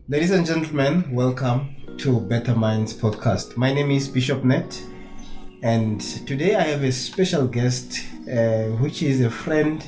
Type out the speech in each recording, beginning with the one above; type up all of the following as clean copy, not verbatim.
Ladies and gentlemen, welcome to Better Minds podcast. My name is Bishop Net, and today I have a special guest, which is a friend,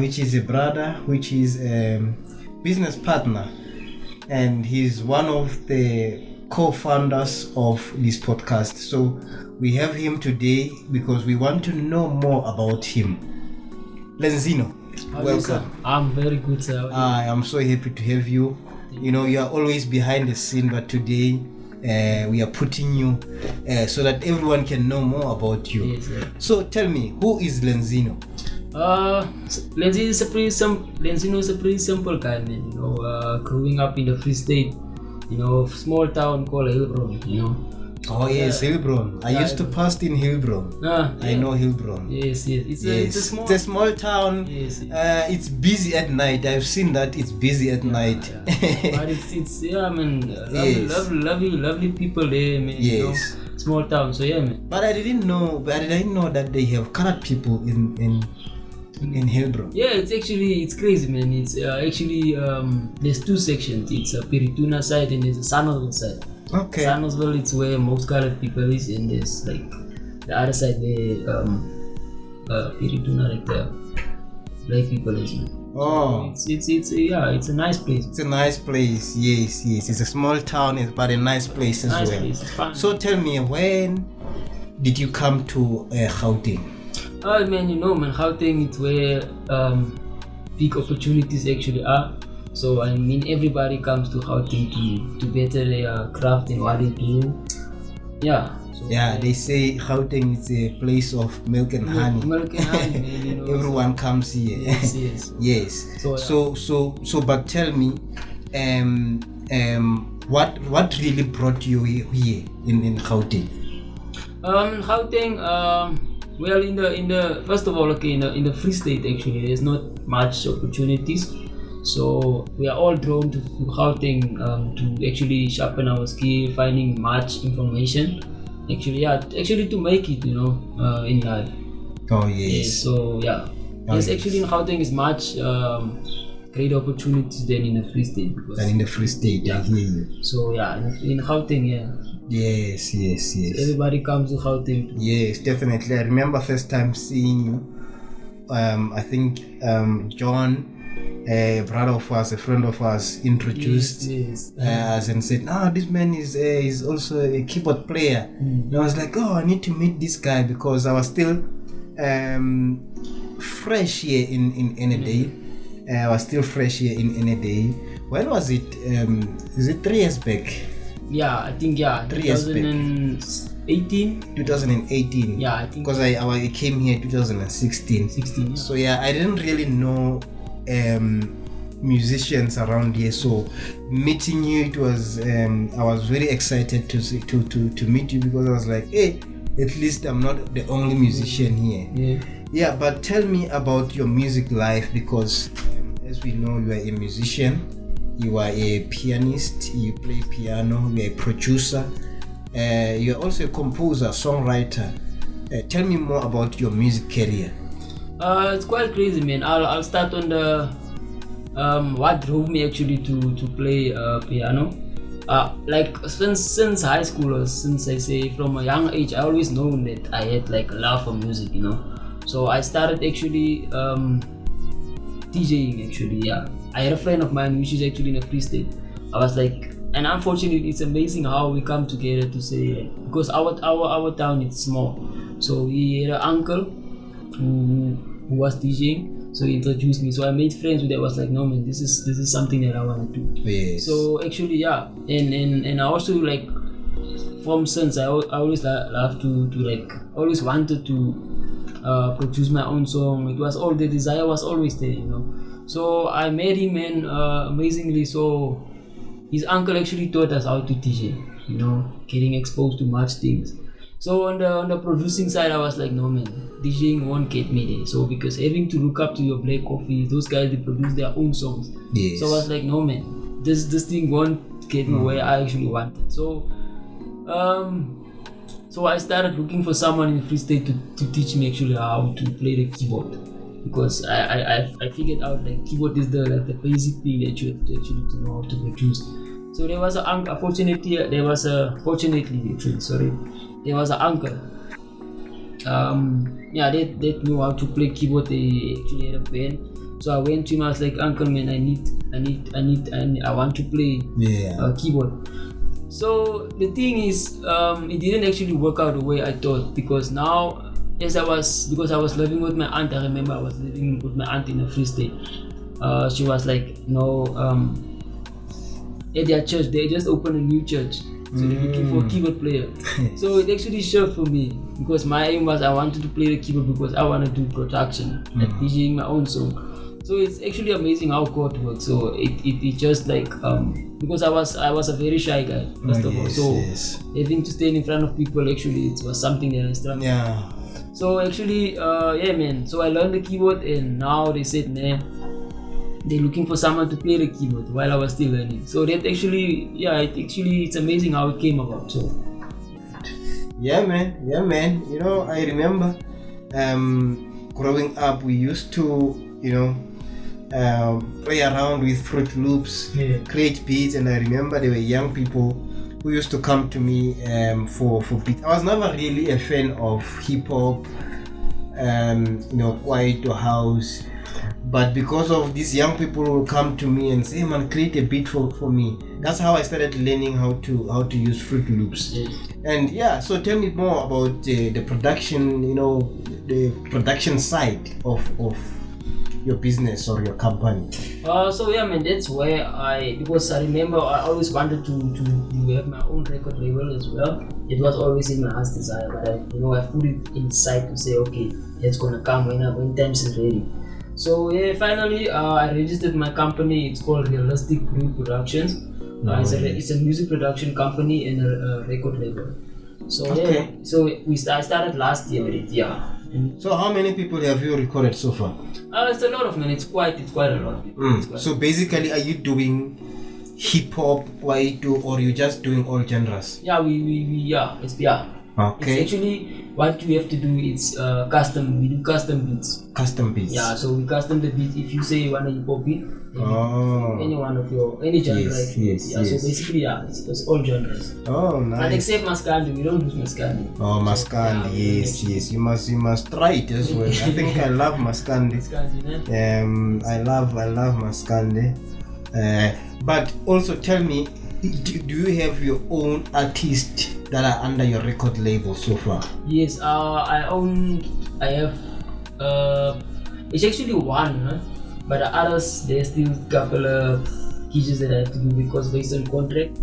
which is a brother, which is a business partner, and he's one of the co-founders of this podcast. So we have him today because we want to know more about him. Lenzino, welcome. I'm very good, sir. I am so happy to have you. You know, you are always behind the scene, but today we are putting you so that everyone can know more about you. Yes, sir. So tell me, who is Lenzino? Lenzino is a pretty simple guy, man. You know, growing up in the Freestate, you know, small town called Hillbron, you know. Oh yes, Hillbron. I used to pass in Hillbron. I know Hillbron. Yes. It's a small town. Yes. It's busy at night. I've seen that it's busy at night. Yeah. But it's man. Lovely people there, man. Yes. You know, small town. So yeah, man. But I didn't know that they have colored people in Hillbron. Yeah, it's crazy, man. It's actually there's two sections. It's a Pirituna side and there's a Sanoville side. Okay. Sanoville, it's where most colored people is, and there's like the other side where Pirituna, like the black people is. Oh. So it's a nice place. It's a nice place. Yes. It's a small town, but a nice place as well. Place. It's fun. So tell me, when did you come to Gauteng? Oh man, you know, man, Gauteng, it's where big opportunities actually are. So I mean, everybody comes to Gauteng to better their craft and what they do. Yeah. So, they say Gauteng is a place of milk and honey. Milk and honey, man, you know. Everyone comes here. Yes. So, but tell me, what really brought you here in Gauteng? Gauteng, well, in the first of all, okay, in the Freestate actually, there's not much opportunities. So we are all drawn to Gauteng to actually sharpen our skill, finding much information. Actually to make it, you know, in life. Oh yes. So yeah, actually in Gauteng is much great opportunities than in the Freestate. Than in the Freestate, I hear you. So yeah, in Gauteng, yeah. Yes. So everybody comes to Gauteng. Yes, definitely. I remember first time seeing you. I think John, a brother of us, a friend of us, introduced us and said, this man is also a keyboard player. And I was like, I need to meet this guy because I was still fresh here in a day. I was still fresh here in a day. When was it? Is it 3 years back? Yeah, I think 3 years back. 2018. Yeah, I think. Because I came here 2016. 16. Yeah. So I didn't really know musicians around here. So meeting you, it was I was very excited to meet you because I was like, hey, at least I'm not the only musician here. Yeah, but tell me about your music life because as we know, you are a musician. You are a pianist, you play piano, you are a producer, you are also a composer, songwriter. Tell me more about your music career. It's quite crazy, man. I'll start on the what drove me actually to play piano. Like since high school, or since I say from a young age, I always known that I had like a love for music, you know. So I started actually DJing actually, yeah. I had a friend of mine which is actually in a Free State. I was like, and unfortunately it's amazing how we come together to say, because our town is small. So he had an uncle who was DJing, so he introduced me. So I made friends with that. I was like, no man, this is something that I want to do. Yes. So actually, yeah, and I also like from since I always love to like always wanted to produce my own song. It was all the desire was always there, you know. So I met him, and amazingly, so his uncle actually taught us how to DJ, you know, getting exposed to much things. So on the producing side, I was like, no man, DJing won't get me there. So because having to look up to your Black Coffee, those guys, they produce their own songs. Yes. So I was like, no man, this thing won't get me where I actually wanted. So I started looking for someone in Freestate to teach me actually how to play the keyboard. because I figured out like keyboard is the basic thing that you have to actually to know how to produce. So there was fortunately there was an uncle. They knew how to play keyboard. They actually had a band. So I went to him. I was like, Uncle, man, I want to play keyboard. So the thing is, it didn't actually work out the way I thought, because now, because I was living with my aunt. I remember I was living with my aunt in a Freestate. She was like, at their church, they just opened a new church. So they're looking for a keyboard player. So it actually showed for me, because my aim was I wanted to play the keyboard because I want to do production, like DJing my own song. So it's actually amazing how God works. So it just like because I was a very shy guy first of all. So having to stand in front of people, actually it was something that I struggled. Yeah. So actually man. So I learned the keyboard, and now they said they're looking for someone to play the keyboard while I was still learning. So that actually, it's amazing how it came about. So yeah man. I remember growing up, we used to play around with Fruit Loops, create beats, and I remember there were young people who used to come to me for beats. I was never really a fan of hip hop, quiet or house. But because of these young people who will come to me and say, hey man, create a beat for me. That's how I started learning how to use Fruit Loops. And so tell me more about the production, the production side of your business or your company. That's where because I remember I always wanted to have my own record label as well. It was always in my heart's desire, but I put it inside to say, okay, it's gonna come when time is ready. So finally I registered my company. It's called Realistic Brewed Productions. It's a music production company and a record label. So I started last year with it. So how many people have you recorded so far? It's a lot of men. It's quite a lot. So basically, are you doing hip hop, or you just doing all genres? Okay. It's actually what we have to do is custom. We do custom beats. Custom beats. Yeah, so we custom the beat. If you say you want a hip hop beat, any one of any genre. Yes. So basically, it's all genres. Oh, nice. But except Maskandi, we don't do Maskandi. Oh, Maskandi, yes. You must try it as well. I think I love Maskandi. I love Maskandi. But also tell me, do you have your own artists that are under your record label so far? Yes, I have it's actually one, but the others, there's still a couple of issues that I have to do because based on contract,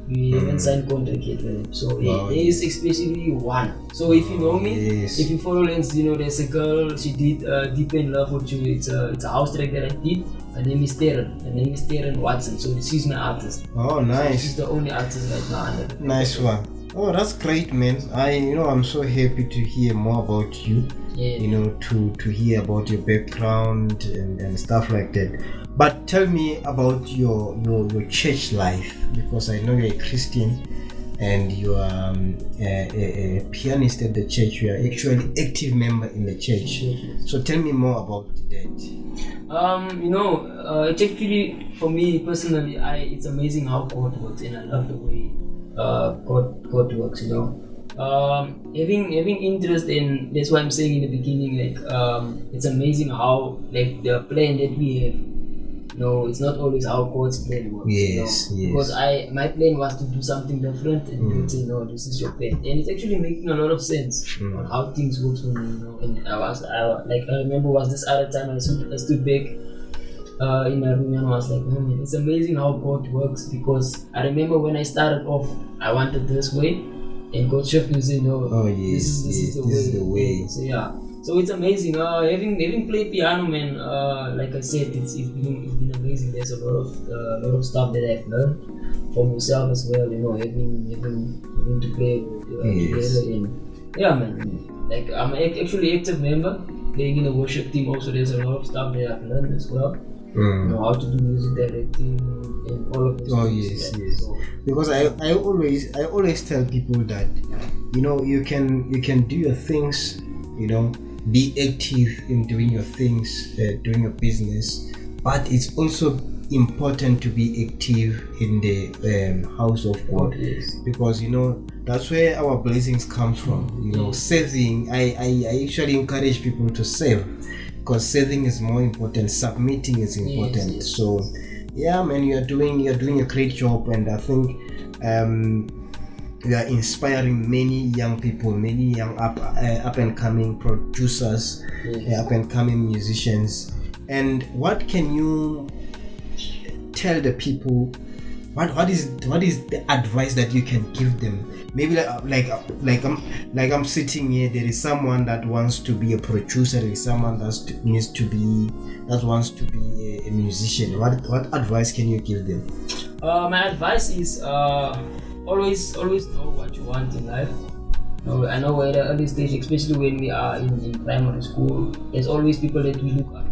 we haven't signed contract yet with them. So there is especially one. So if you know me, if you follow Lenzino, there's a girl, she did Deep in Love with You. It's a house track that I did. Her name is Tarryn Watson. So she's my artist. Oh, nice. So she's the only artist right now. Nice one. Oh, that's great, man. I'm so happy to hear more about you. To hear about your background and stuff like that. But tell me about your church life, because I know you're a Christian and you are a pianist at the church. You are actually an active member in the church. So tell me more about that. It's actually, for me personally, it's amazing how God works, and I love the way God works. Having interest in, that's why I'm saying in the beginning, it's amazing how the plan that we have. It's not always how God's plan works. Yes. Because my plan was to do something different, and you would say, no, this is your plan, and it's actually making a lot of sense on how things work for me. And I remember this other time I stood back in a room and I was like, man, it's amazing how God works, because I remember when I started off, I wanted this way, and God shifted and said, no, this is the way. So it's amazing. Having played piano, man, like I said, it's been amazing. There's a lot of stuff that I've learned from yourself as well. Having to play together, and man. I'm actually active member, playing in a worship team. Also, there's a lot of stuff that I've learned as well. How to do music directing and all of this. Yes. So, because I always tell people that you can do your things, be active in doing your things, doing your business, but it's also important to be active in the house of God, because that's where our blessings come from. Saving. I actually encourage people to save, because saving is more important. Submitting is important. Yes. So yeah, man, you're doing a great job, and I think you are inspiring many young people, many young up and coming producers, up and coming musicians. And what can you tell the people? What is the advice that you can give them? Maybe like I'm sitting here. There is someone that wants to be a producer. There is someone that wants to be a musician. What advice can you give them? My advice is always know what you want in life. I know we're at the early stage, especially when we are in primary school. There's always people that we look up to.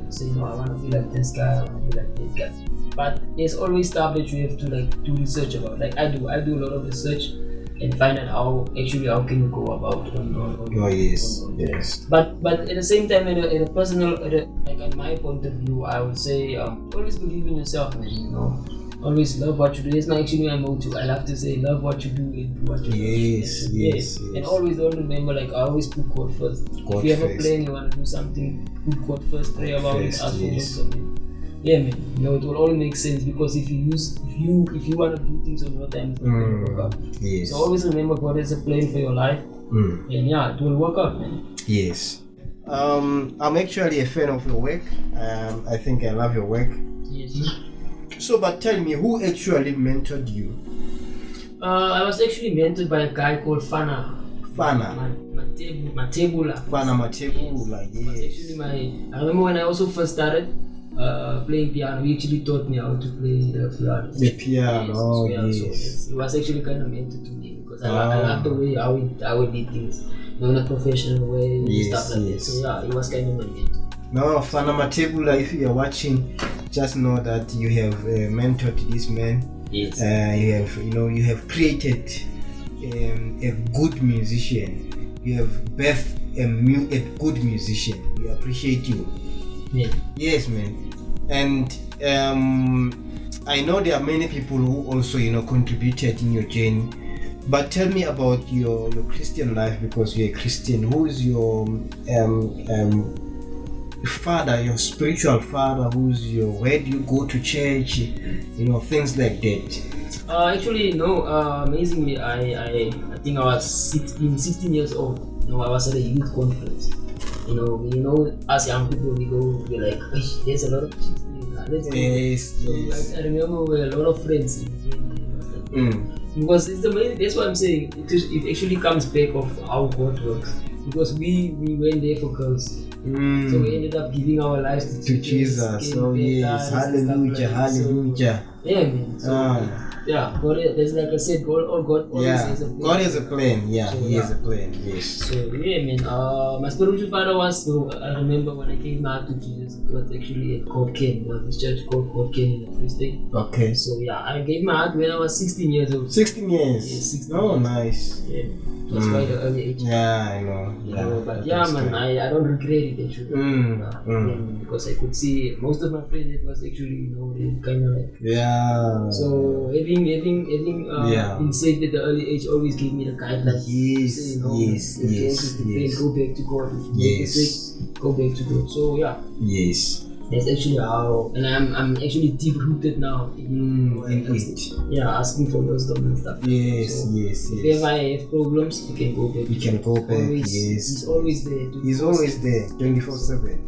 Say, I want to be like this guy. I want to be like this guy. But there's always stuff that you have to do research about. Like I do a lot of research and find out how can you go about Yes. But at the same time, at a personal, at my point of view, I would say always believe in yourself, man. Always love what you do. It's not actually my motto. I love to say love what you do and do what you do. Yes. And always don't remember, I always put God first. If you have a plan, you want to do something, put God first, pray about it, ask for something. Yeah, man. It will all make sense, because if you want to do things on your time, it will work out. Yes. So always remember God has a plan for your life, and it will work out, man. Yes. I'm actually a fan of your work. I think I love your work. Yes. So, but tell me, who actually mentored you? I was actually mentored by a guy called Fana. Mathebula. Fana Mathebula, yes. I remember when I also first started playing piano, he actually taught me how to play the piano. The piano, So it was actually kind of mentored to me, because I love the way how we did things, in a professional way, stuff like that. So yeah, it was kind of my mentor. No, Fana Mathebula, if you are watching, just know that you have mentored this man. Yes. You have created a good musician. You have birthed a good musician. We appreciate you. Yeah. Yes, man. And I know there are many people who also contributed in your journey. But tell me about your Christian life, because you're a Christian. Who is your father, your spiritual father? Where do you go to church? Things like that. Actually, no. Amazingly, I think I was 16 years old. I was at a youth conference. As young people, we're like, there's a lot of chicks there. Let's go. Yes. I remember we had a lot of friends. Because it's amazing. That's what I'm saying. It actually comes back of how God works. Because we went there for girls. So we ended up giving our lives to Jesus. Oh yes, hallelujah, hallelujah. So, yeah, man. So, God, there's like I said, God always has a plan. God has a plan. Yeah, so, He has a plan. Yes. So yeah, man. My spiritual father was. I remember when I came out to Jesus, it was actually at Bokang. There was this church called Bokang in the Freestate. Okay. So yeah, I gave my heart when I was 16 years old. 16 years. Yeah, 16 Oh, years. Nice. Yeah. It was quite an early age. Yeah, I know. But yeah, man, I don't regret it actually. Because I could see most of my friends, it was actually, they kind of like. Yeah. So having been said at the early age always gave me the guidelines. Yes. Go back to God. Yes. Go back to God. So yeah. Yes. That's actually how, and I'm actually deep rooted now. Asking for wisdom and stuff. Yes. If ever I have problems, you can go back. Yes. He's always there. He's always there, 24/7.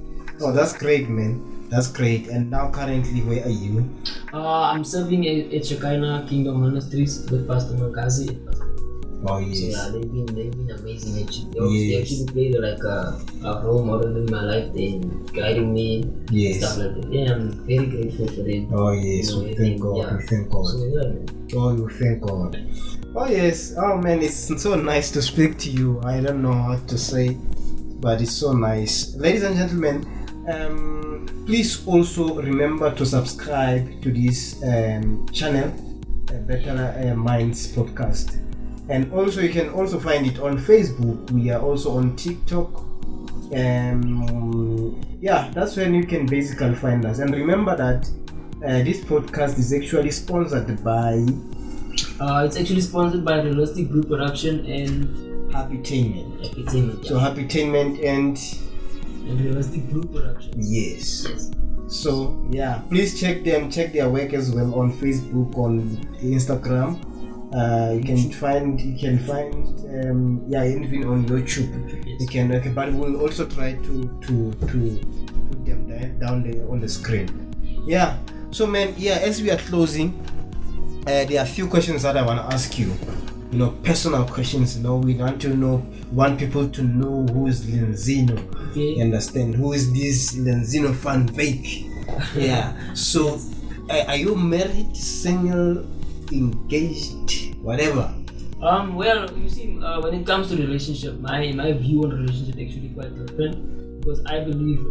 Oh, that's great, man. That's great. And now, currently, where are you? I'm serving at Shekinah Kingdom Ministries with Pastor Magazi. Oh yes. So yeah, they've been amazing actually. They actually played like a role model in my life, then guiding me, stuff like that. Yeah, I'm very grateful for them. Oh yes, we thank God. We thank God. So yeah, man. Oh, we thank God. Oh yes. Oh man, it's so nice to speak to you. I don't know what to say, but it's so nice. Ladies and gentlemen, please also remember to subscribe to this channel, Better Minds Podcast. And also you can also find it on Facebook. We are also on TikTok. Yeah, that's when you can basically find us. And remember that this podcast is actually sponsored by it's actually sponsored by Realistic Brew Production and Hapitainment. Hapitainment. So Hapitainment and Realistic Brew Production. Yes. So yeah, please check their work as well on Facebook, on Instagram. You can find even on YouTube. Yes. You can, okay, but we'll also try to put them down there on the screen. Yeah. So man, as we are closing, there are a few questions that I want to ask you. Personal questions. We want people to know who is Lenzino. Okay. You understand? Who is this Lenzino fan fake? Yeah. So, are you married, single, engaged, whatever? Well, you see, when it comes to relationship, my view on relationship actually quite different, because I believe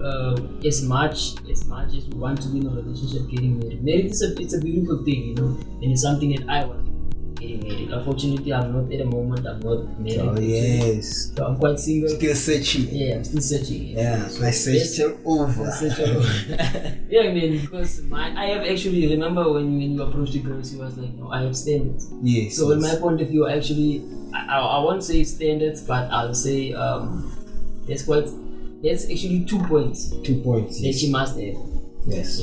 as much as we want to be in a relationship, getting married it's a beautiful thing, and it's something that I want. Getting married. Unfortunately, I'm not at the moment. I'm not married. Oh yes. So I'm quite single. Still searching. Yeah, I'm still searching. Yeah, my search till over. Yeah, man. Because I have actually, remember when you approached the girls, he was like, "No, I have standards." Yes. So in my point of view, actually, I won't say standards, but I'll say there's actually 2 points. 2 points. That she must have. Yes.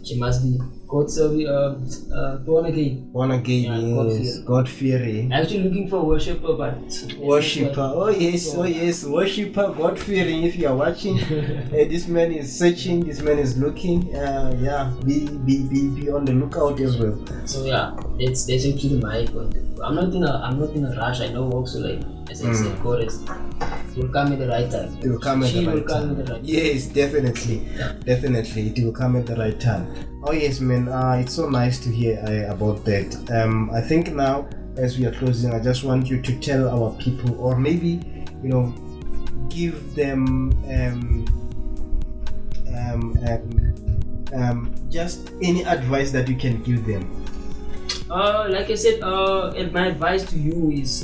She must be born again. Born again, Yeah, yes. God fearing. Actually looking for worshipper, but Worshipper. Oh yes. Worshipper, God fearing. If you are watching, this man is searching. This man is looking. Be on the lookout as well. So yeah, that's actually my point of view. I'm not in a rush. I know also, like as I said, God will come at the right time. It will come at the right time. At the right time. Yes, definitely. Yeah. Definitely, it will come at the right time. Oh yes, man. It's so nice to hear about that. I think now, as we are closing, I just want you to tell our people, or maybe, give them just any advice that you can give them. Like I said, my advice to you is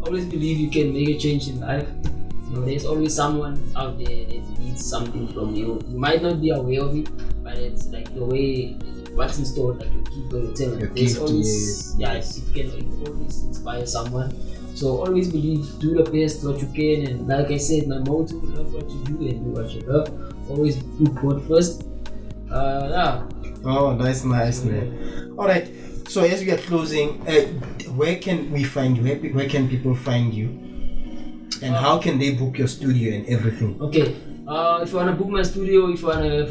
always believe you can make a change in life. There's always someone out there that needs something from you. You might not be aware of it, but it's like the way what's in store, like your gift or your talent. It can always inspire someone. So always believe, do the best what you can, and like I said, my motto: love what you do and do what you love. Always put God first. Oh, that's nice, man. All right. So as we are closing, where can we find you? Where can people find you? And how can they book your studio and everything? Okay. If you wanna book my studio, if you wanna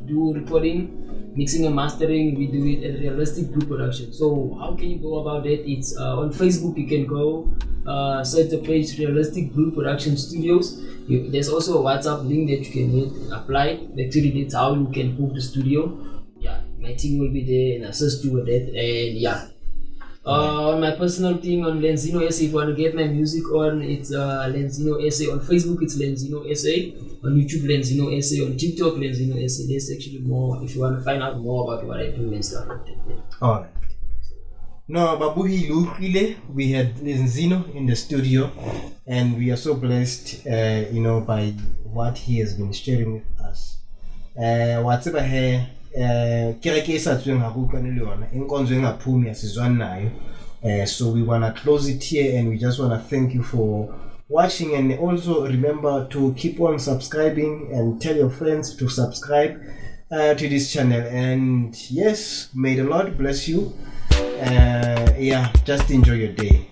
do recording, mixing and mastering, we do it at Realistic Brew Production. So how can you go about that? It's on Facebook. You can go search the page Realistic Brew Production Studios. There's also a WhatsApp link that you can apply. Actually, that's how you can book the studio. Yeah, my team will be there and assist you with that. And yeah. On my personal thing on Lenzino SA, if you want to get my music on, it's Lenzino SA. On Facebook, it's Lenzino SA. On YouTube, Lenzino SA. On TikTok, Lenzino SA. There's actually more if you want to find out more about what I do and stuff like that. Alright. No, Babuhi Lukile, we had Lenzino in the studio, and we are so blessed, by what he has been sharing with us. Whatever here. So we want to close it here, and we just want to thank you for watching, and also remember to keep on subscribing and tell your friends to subscribe to this channel. And yes, may the Lord bless you. Just enjoy your day.